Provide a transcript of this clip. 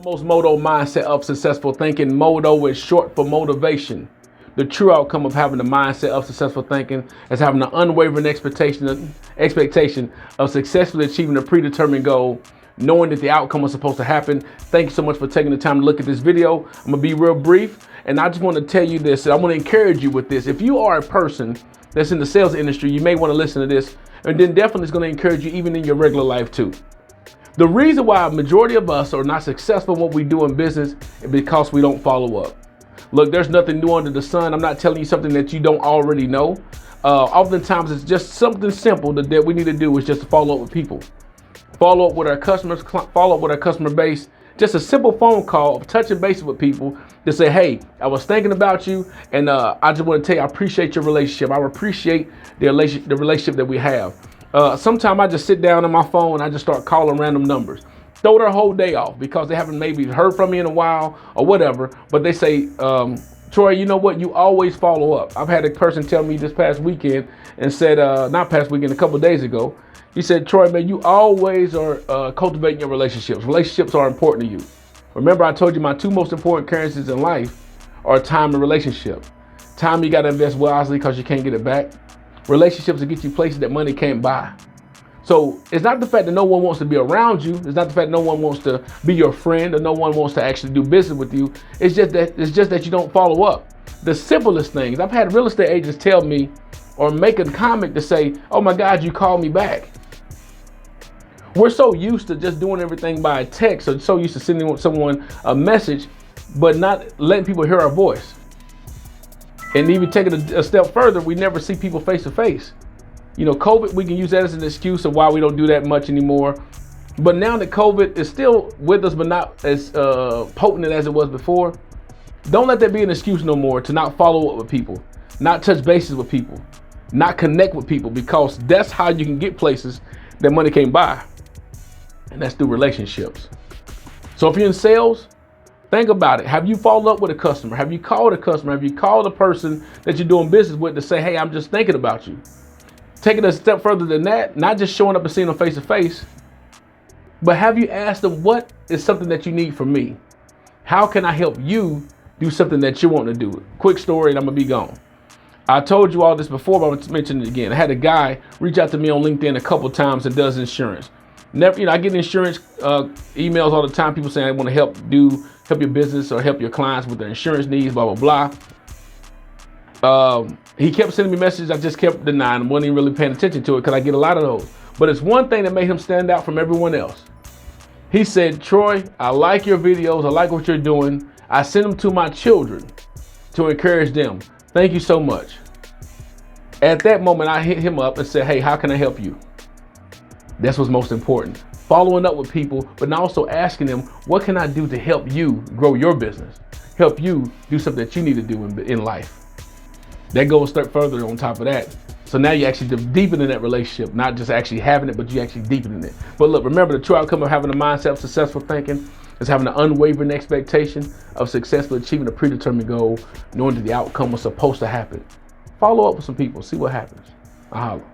Most Moto mindset of successful thinking. Moto is short for motivation. The true outcome of having the mindset of successful thinking is having an unwavering expectation of successfully achieving a predetermined goal, knowing that the outcome was supposed to happen. Thank you so much for taking the time to look at this video. I'm gonna be real brief, and I just want to tell you this, and I want to encourage you with this. If you are a person that's in the sales industry, you may want to listen to this, and then definitely it's going to encourage you even in your regular life too. The reason why a majority of us are not successful in what we do in business is because we don't follow up. Look, there's nothing new under the sun. I'm not telling you something that you don't already know. Oftentimes it's just something simple that we need to do is just to follow up with people. Follow up with our customers, follow up with our customer base. Just a simple phone call of touching base with people to say, hey, I was thinking about you, and I just want to tell you I appreciate your relationship. I appreciate the relationship that we have. Sometimes I just sit down on my phone and I just start calling random numbers. Throw their whole day off because they haven't maybe heard from me in a while or whatever, but they say, Troy, you know what? You always follow up. I've had a person tell me this past weekend and said, not past weekend, a couple of days ago, he said, Troy, man, you always are cultivating your relationships. Relationships are important to you. Remember, I told you my two most important currencies in life are time and relationship. Time you got to invest wisely because you can't get it back. Relationships will get you places that money can't buy. So it's not the fact that no one wants to be around you. It's not the fact that no one wants to be your friend or no one wants to actually do business with you. It's just that you don't follow up. The simplest things. I've had real estate agents tell me or make a comment to say, oh my God, you called me back. We're so used to just doing everything by text or so used to sending someone a message, but not letting people hear our voice. And even taking a step further, we never see people face to face. You know, COVID, we can use that as an excuse of why we don't do that much anymore. But now that COVID is still with us, but not as potent as it was before, don't let that be an excuse no more to not follow up with people, not touch bases with people, not connect with people, because that's how you can get places that money can't buy. And that's through relationships. So if you're in sales, think about it. Have you followed up with a customer? Have you called a customer? Have you called a person that you're doing business with to say, hey, I'm just thinking about you? Take it a step further than that, not just showing up and seeing them face to face, but have you asked them, what is something that you need from me? How can I help you do something that you want to do? Quick story and I'm gonna be gone. I told you all this before, but I'm gonna mention it again. I had a guy reach out to me on LinkedIn a couple times and does insurance. Never, I get insurance emails all the time. People saying I want to help your business or help your clients with their insurance needs, blah, blah, blah. He kept sending me messages. I just kept denying him. Wasn't even really paying attention to it because I get a lot of those. But it's one thing that made him stand out from everyone else. He said, Troy, I like your videos. I like what you're doing. I send them to my children to encourage them. Thank you so much. At that moment, I hit him up and said, hey, how can I help you? That's what's most important. Following up with people, but also asking them, what can I do to help you grow your business? Help you do something that you need to do in life. That goes a step further on top of that. So now you're actually deepening that relationship, not just actually having it, but you actually deepening it. But look, remember the true outcome of having a mindset of successful thinking is having an unwavering expectation of successfully achieving a predetermined goal, knowing that the outcome was supposed to happen. Follow up with some people, see what happens. I'll holler.